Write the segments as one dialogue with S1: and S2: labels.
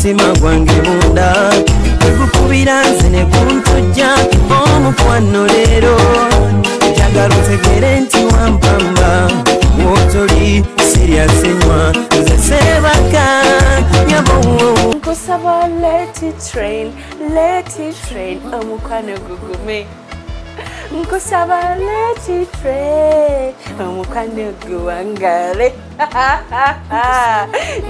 S1: mutima gwange munda tegukubira nze ne kuntujja omukwano leero njagala otegere nti wampamba wotoli siryasenywa nze sebaka nyabo
S2: nkusaba let it rain omukwano gugume nkusaba let it rain omukwano guwangale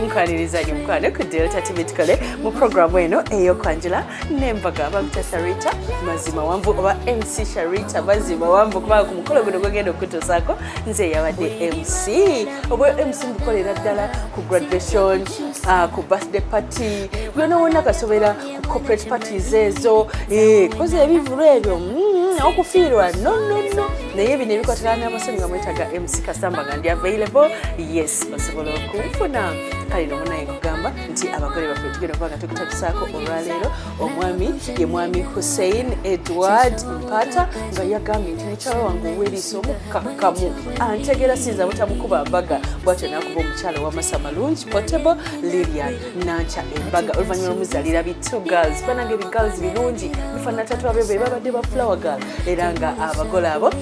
S2: nkwaniriza nyo mukwano ku Delta TV tukole mu programu eno ey'okwanjula n'embaga bamuta Sharita mazima wanvu oba MC Sharita mazima wanvu kubanga ku mukolo guno gwegenda okutuusaako nze yabadde MC obwo MC mbukolera ddala ku graduation ku birthday party gwena wonna kasobera ku corporate parties ezo koze ebivulu ebyo okufiirwa no naye bino ebikwatana n'amasanyu nga mwetaga MC Kasamba nga ndi available yes basobola okunfuna kale nomunaye kugamba nti abagole baffe tugenda kuba nga tukutatusaako olwaleero omwami ye mwami Hussein Edward Mpata nga yagambye nti nekyalo wange ow'eriiso omukakkamu antegera sinza butamukuba mbaga bwatyo nakuba omukyalo w'amasa malungi Portable Lilian Nancha embaga oluvannyuma lw'omuzaalira bi2 girls banange ebigirls birungi bifaanana tatu abe be babadde ba flower girl era nga abagole abo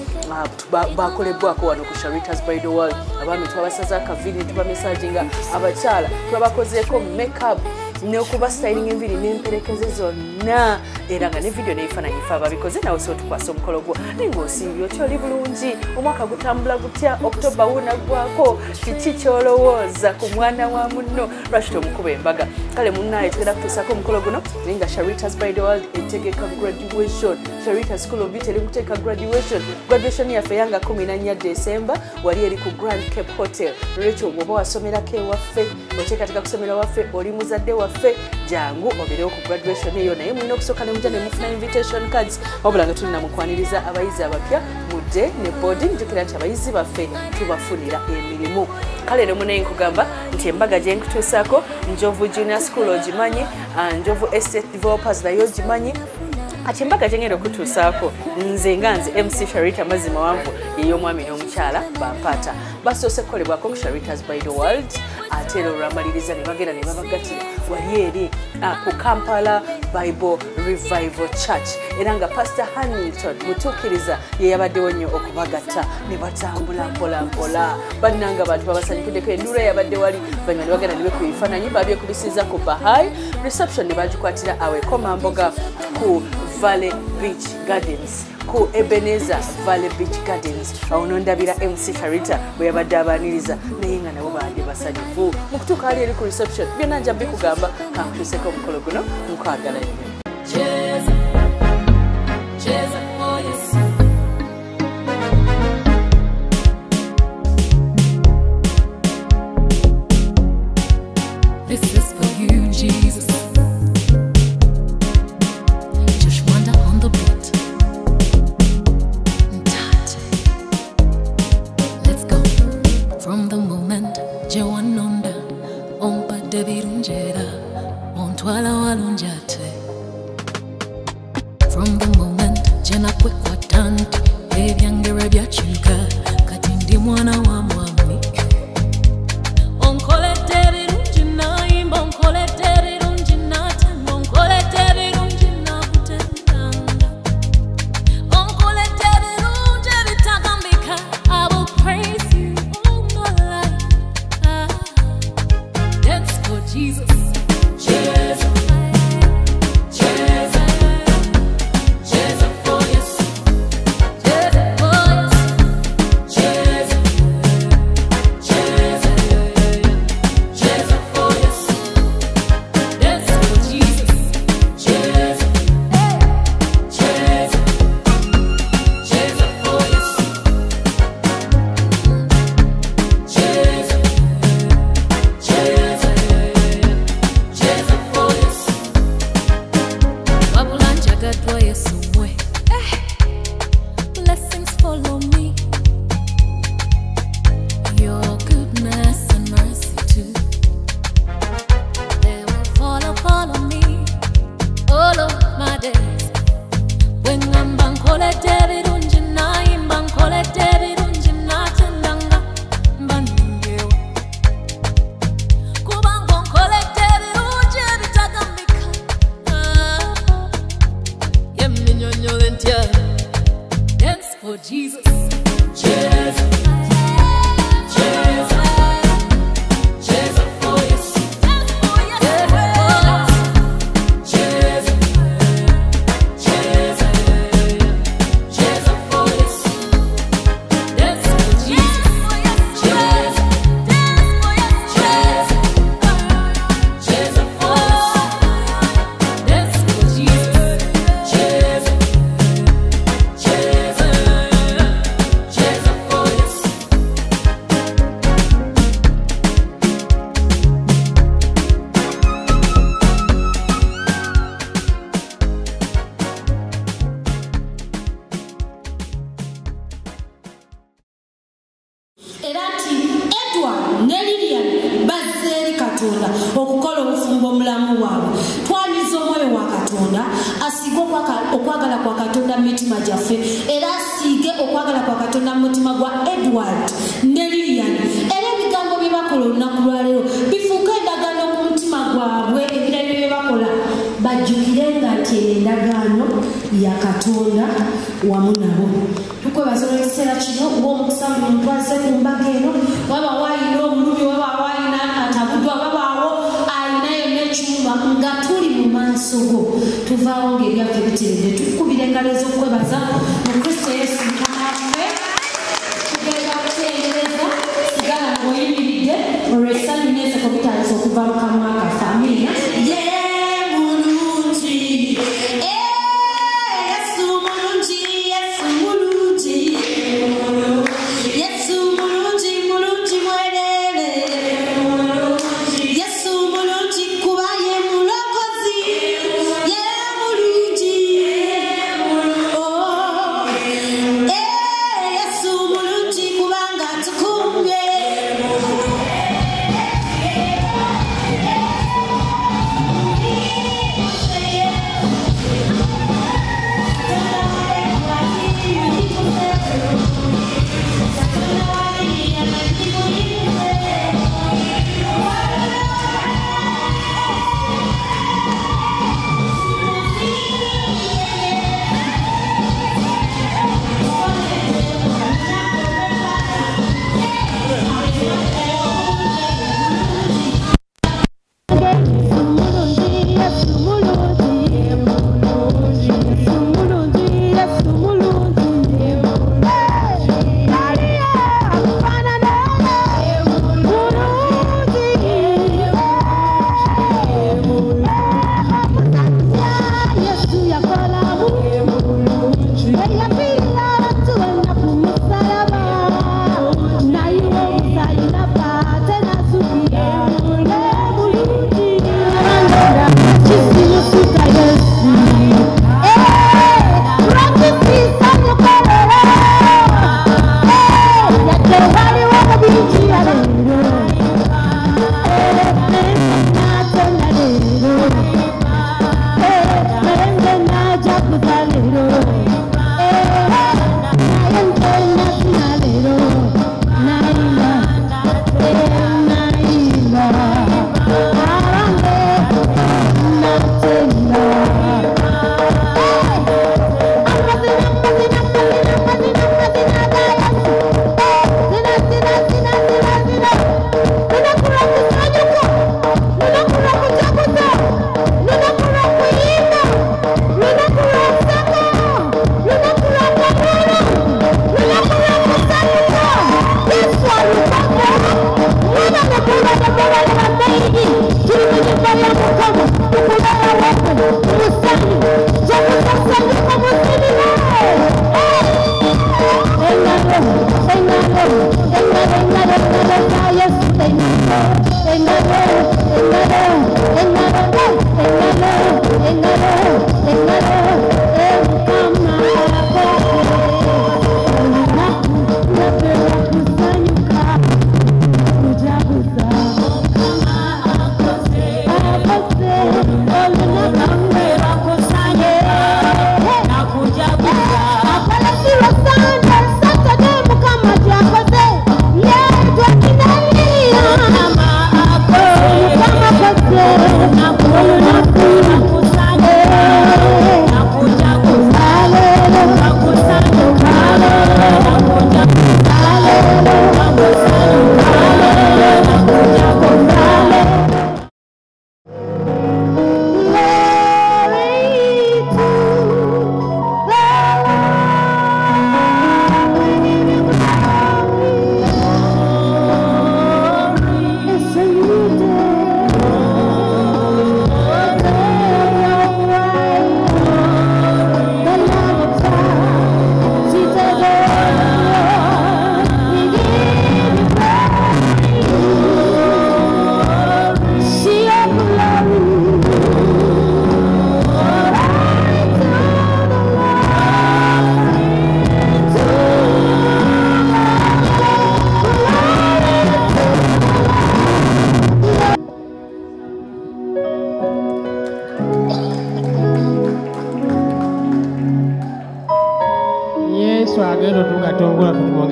S2: bakolebwako wano ku Sharita's Bridal World abaami tubabasaza akaviri tubamesajinga abakyala tubabakozeeko makeup n'okuba styling enviri n'emperekeze zonna era nga ne video neyifaananyi ife ababikoze nawe so tukwasa omukolo gwo naye ng'osiibye okyoli bulungi omwaka gutambula gutya October wunaggwako kiki kyolowooza ku mwana wa munno lwaki tomukuba embaga kale munnaye tugenda kutuusaako omukolo guno naye nga Sharita's Bridal World etegeka graduation Sharita School of Beauty eri kuteeka graduation yaffe yanga 14 December wali eri ku Grand Cape Hotel lwekyo bw'oba wasomerako ewaffe oteekateeka kusomera waffe oli muzadde waffe jangu obeerewo ku graduation eyo naye mulina okusooka ne mujja ne mufuna invitation cards wabula nga tulina mukwaniriza abayizi abapya mudde ne boarding jjukira nti abayizi baffe tubafunira emirimu kale ne munaye nkugamba nti embaga gye nkutuusaako Njovu Junior School ogimanyi Njovu Estate Developers nayo ogimanyi ati embaga gye ngenda okutuusaako nze nga nze MC Sharita mazima wanvu ey'omwami n'omukyala bampaata basoose kukolebwako ku Sharita's Bridal World ate era olwamaliriza ne bagenda ne babagatira wali eri ku Kampala Bible Revival Church era nga Pastor Hamilton mutuukiriza ye yabaddewo nnyo okubagatta ne batambula mpolampola bannanga abantu babasanyukiddeko endula yabadde wali banyuma ne bagenda ne bekuba ebifaananyi babyekubisiza ku Bahai reception ne bagikwatira awe Komamboga ku Valley Beach Gardens ku Ebenezer Valley Beach Gardens awo nondabira MC Sharita bwe yabadde abaniriza naye nga nabo baadde basanyufu mu kutuuka ali eri ku reception byonna nja bikugamba kankutuuseko omukolo guno nkwagala nnyo
S3: This is for you, Jesus. From the moment Jewanonda ompa debirunjera ontwala walunjate. From the moment jena kwekwatanti ebyangere byakyuka kati ndi mwana wa mwami onkolete birungi nayimba onkolete birungi natema onkolete birungi nakutendanga onkolete birungi ebitagambika I will praise you. Jesus, Jesus, Jesus, Jesus for yes, Jesus for yes, Jesus, Jesus, Jesus for yes, yes for Jesus, Jesus, Jesus, Jesus for yes, Jesus, Jesus. Jesus. Jesus.
S4: okwagala kwa Katonda mitima gyaffe era asiige okwagala kwa Katonda mutima gwa Edward ne Lilian era ebigambo bye bakola olunaku lwa leero bifuuka endagaano ku mutima gwabwe ebirala bye bakola bajjukirenga nti endagaano ya Katonda wamu nabo tukwebaza olw'ekiseera kino ng'omukisa buli muntu azze ku mbaga eno waba waayina omulumi waba waayina atabuddwa babaawo ayinayo n'ekyuma nga tuli mu maaso go tuvaawo ng'ebyaffe bitiridde tukubira engalo ez'okwebaza mu Kristo Yesu Mukama waffe tugenda kutendereza sigala ng'oyimiridde olw'essanyu n'enseko bitandise okuva mu kamwa kaffe amina
S5: Yeah.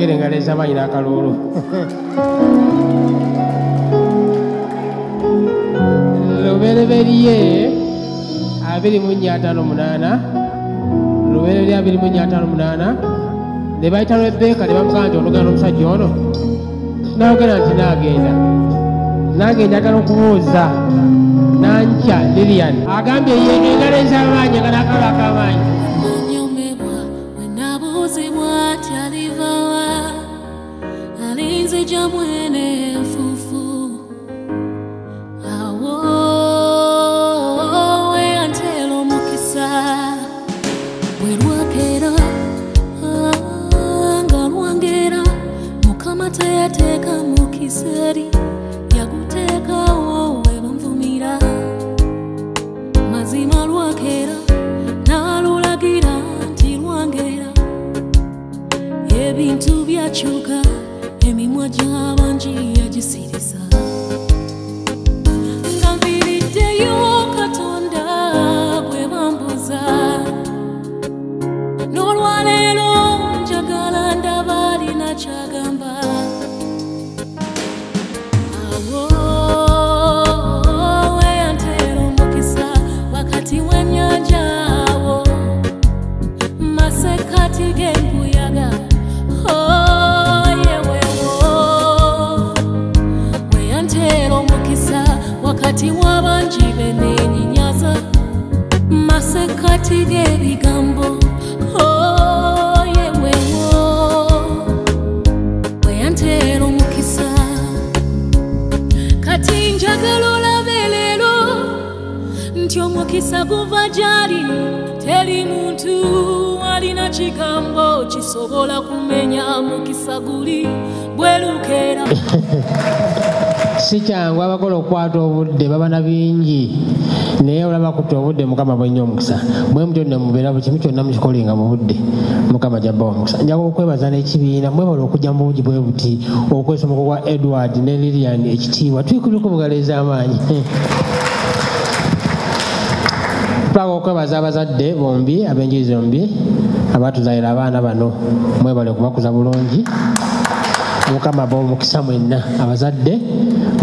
S5: mwongere engalo ez'amaanyi n'akalulu. Lubereberye 2458 lubereberye 2458 ne bayita Rebeka ne bamugamba nti onogenda n'omusajja ono n'ayogera nti n'agenda atala okubuuza Nankya Lilian agambye yenga engalo ez'amaanyi nga n'akalo ak'amaanyi.
S3: Nyomebwa bwe nabuuzibwa ati aliva wa alinzija mwene enfuufu awo weyantera omukisa bwe lwakeera nga lwongera Mukama teyateeka mukisa eri yaguteekawo we bamvumira mazima lwakeera n'alulagira nti lwongera ebintu byakyuka emimwa gy'abangi yagisiriza nga nviiriddeyo Katonda gwe bambuza n'olwaleero njagala ndaba alina kyagamba awo weyantera omukisa wakati w'ennyanja awo masekkati g'embuyaga weyantera omukisa wakati w'abangi beneenyinyaza masekkati g'ebigambo weyantera omukisa kati njagala olabe leero nti omukisa guva gy'ali teri muntu alina kigambo kisobola kumenya mukisa guli bwerukeera.
S5: Si kyangu abakola okukwata obudde baba na bingi naye olaba kutta obudde Mukama bwennya omukisa bwe mutyo ne mubeera buli kimu kyonna mukikolenga mu budde Mukama gyabba omukisa. Njagala okwebaza n'ekibiina mwebala okujja mu bugi bwe buti okwesa omukolo gwa Edward ne Lilian ekitiibwa twikubyeko mu ngalo ez'amaanyi. Twaga okwebaza abazadde bombi ab'enjiri zombi abatuzaalira abaana bano mwebale okubakuza bulungi. Mukama b'omukisa mwenna abazadde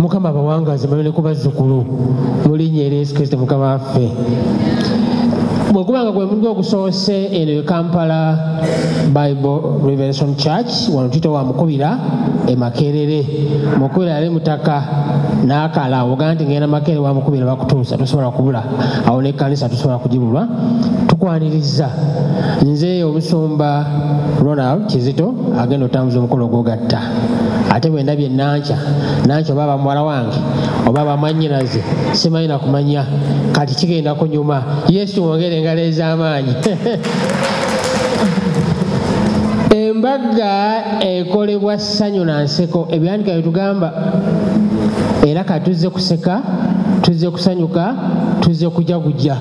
S5: Mukama bawangaze balole ku bazzukulu mu linnya erya Yesu Kristo Mukama waffe. Bwekuba nga gwe mulundi ogusoose eno e Kampala Bible Revelation Church wano tuyita wa Mukubira e Makerere. Mukubira yali mutaka n'akala ogaa nti ngenda Makerere wa Mukubira bakutuusa tosobola kubula awo n'ekkanisa tosobola kugibulwa. Tukwaniriza nze omusumba Ronald Kizito agenda otambuza omukolo gw'ogatta ate bwe ndabye Nankya oba muwala wange oba bamwannyinaze simanyi na kumanya kati kigenda kunyuma. Yesu mwongere engalo ez'amaanyi. Embaga ekolebwa ssanyu na nseko ebyandika bye tugamba era kati tuzze kuseka tuzze kusanyuka tuzze kujaguja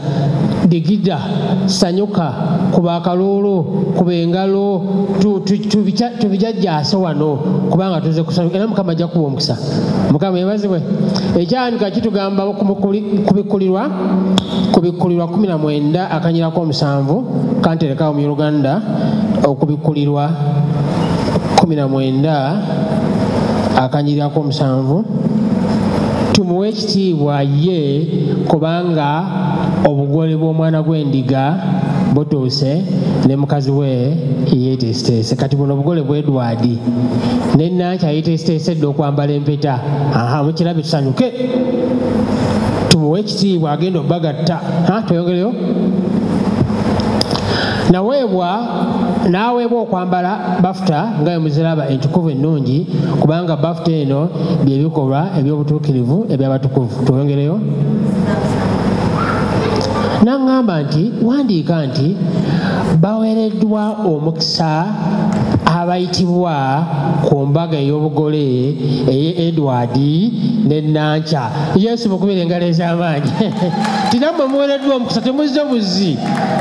S5: digida sanyuka kuba akalulu kuba engalo tubijajjaase wano kubanga tuzze kusanyuka era Mukama ajja kuba omukisa. Mukama yebazibwe. Ekyandika kitugamba kubikkulirwa 19 akanyirako 7 kanterekawo mu Uganda okubikkulirwa 19 akanyirako 7 tumuwe ekitiibwa ye kubanga obugole bw'omwana gw'endiga butuuse ne mukazi we yeeteeseteese. Kati buno obugole bwa Edward ne Nankya yeeteeseteesedde okwambala empeta. Mukirabe tusanyuke tumuwe ekitiibwa agenda obbagatta. Tweyongereyo. N'aweebwa okwambala bafuta nga muziraba entukuvu ennungi kubanga bafuta eno by'ebikolwa eby'obutuukirivu eby'abatukuvu. Tweyongereyo. N'aŋŋamba nti wandiika nti baweereddwa omukisa abayitibwa ku mbaga ey'obugole eye Edward ne Nankya. Yesu mukubira engalo ez'amaanyi. Tinammwe muweereddwa omukisa temuzze buzzi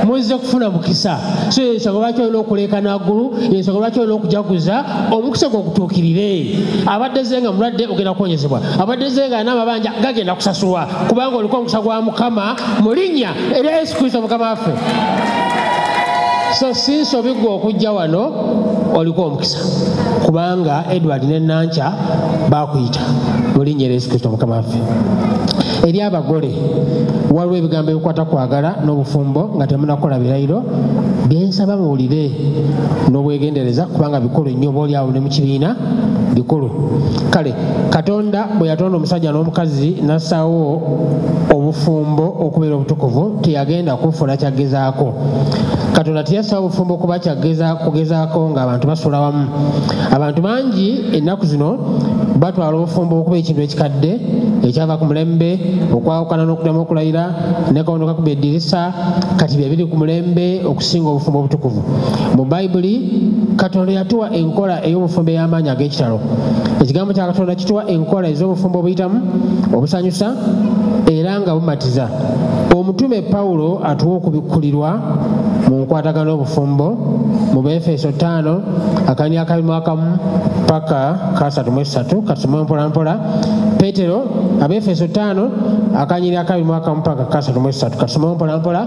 S5: muzze kufuna mukisa. So ensonga lwaki olina okuleekana waggulu ensonga lwaki olina okujaguza omukisa gwogutuukirire. Abadde ze nga mulwadde ogenda kuwonyezebwa abadde ze nga n'amabanja gagenda kusasulwa kubanga oliko omukisa gwa Mukama mu linnya erya Yesu Kristo Mukama waffe. So si nsobi gwe okujja wano oliko omukisa. kubanga Edward ne Nancha bakuyita mu linnya lya Yesu Kristo Mukama waffe. Eri abagole waliwo ebigambo ebikwata kwagala n'obufumbo nga temunakola birayiro byensaba muwulire n'obwegendereza kubanga bikulu nnyo oba oliawo ne mu kibiina bikulu. Kale Katonda bwe yatonda omusajja n'omukazi n'assaawo obufumbo okubeera obutukuvu teyagenda kufuna kyagezaako. Katonda teyassaawo obufumbo okuba kugezaako ng'abantu basula wamu. Abantu bangi ennaku zino batwala obufumbo okuba ekintu ekikadde ekyava ku mulembe okwawukana n'okuddamu okulayira ne kawondo kakuba eddirisa kati bye biri ku mulembe okusinga obufumbo obutukuvu. Mu Bayibuli Katonda yatuwa enkola ey'obufumbo ey'amaanyi ag'ekitalo. Ekigambo kya Katonda kituwa enkola ez'obufumbo obuyitamu obusanyusa era nga bumatiza. Omutume Pawulo atuwa okubikkulirwa mu nkwatagano y'obufumbo mu Befeso 5:2 paka 3:3 kasoma mpola mpola. Petero Abefeso 5:2 paka 3:3 kasoma mpola mpola.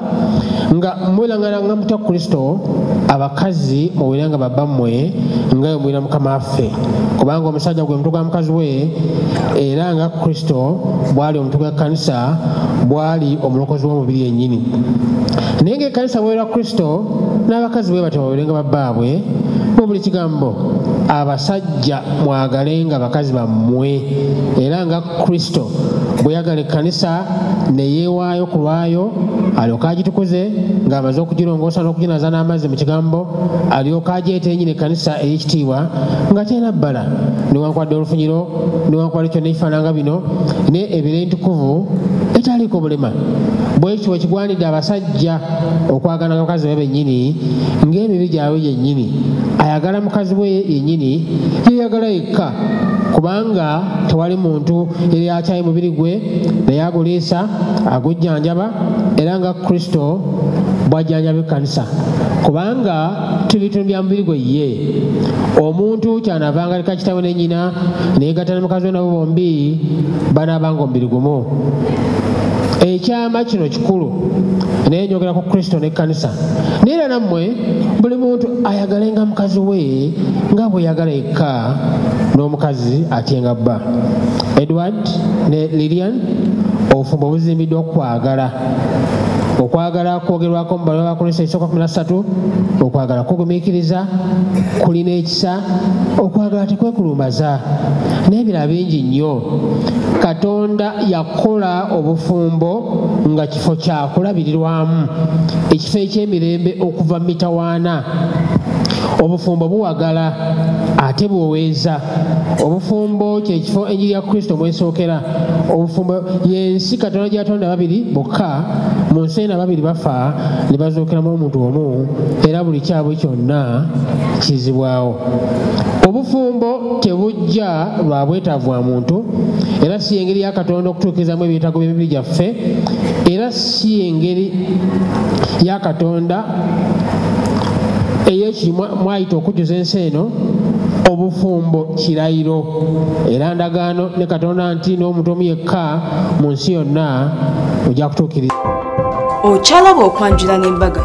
S5: Nga mwilangana nga mutya Kristo abakazi muwiranga babbammwe nga mwira Mukama waffe kubanga omusajja gwe mutwe gwa mukazi we era nga Kristo bwali omutwe gw'ekkanisa bwali omulokozi w'omubiri yennyini. Naye ng'ekkanisa bw'era Kristo n'abakazi bwe batyo bawerenga babbaabwe mu buli kigambo. Abasajja mwagalenga bakazi bammwe era nga Kristo bwe yagala ekkanisa ne yeewaayo ku lwayo alyoka agitukuze ng'amaze okugirongoosa n'okuginaza n'amazzi mu kigambo alyoka agyeta yennyini ekkanisa ey'ekitiibwa nga terina bbala newankubadde olufunyiro newankubadde kyonna ekifaananga bino ne ebeera entukuvu etaliiko bulema. Bwekityo bwe kigwanidde abasajja okwagala abakazi be bennyini ng'emibiri gyabwe gyennyini. Ayagala mukazi we yennyini yeyagala yekka kubanga tewali muntu eri akyaye mubiri gwe naye aguliisa agujjanjaba era nga Kristo bw'ajjanjaba ekkanisa kubanga tuli bitundu bya mubiri gwe ye. Omuntu kyanaavanga aleka kitaawe ne nnyina neyegatta ne mukazi we nabo bombi banaabanga omubiri gumu. Ekyama kino kikulu naye njogera ku Kristo n'ekkanisa. Naye era nammwe buli muntu ayagalenga mukazi we nga bwe yagala yekka n'omukazi atyenga bba. Edward ne Lilian obufumbo buzimbiddwa okwagala. Okwagala kwogerwako mu bbalwa b'Abakolinso 13. Okwagala kugumiikiriza, kulina ekisa, okwagala tekwekulumaza n'ebirala bingi nnyo. Katonda yakola obufumbo nga kifo kya kulabirirwamu, ekifo eky'emirembe okuva mu mitawaana. Obufumbo buwagala ate buweweeza. Obufumbo kyekifo enjiri ya Kristo mwesookera. Obufumbo y'ensi Katonda gy'atonda babiri bokka, mu nsi ena babiri bafa ne bazuukiramu omuntu omu era buli kyabwe kyonna kizibwawo. Obufumbo tebujja lwa bwetaavu wa muntu era si engeri ya Katonda okutuukirizamu ebyetaago by'emibiri gyaffe era si engeri ya Katonda mwayita okujjuza ensi eno. Obufumbo kirayiro era ndagaano ne Katonda nti n'omuntu omu yekka mu nsi yonna ojja kutuukiriza.
S2: Okyalaba okwanjula n'embaga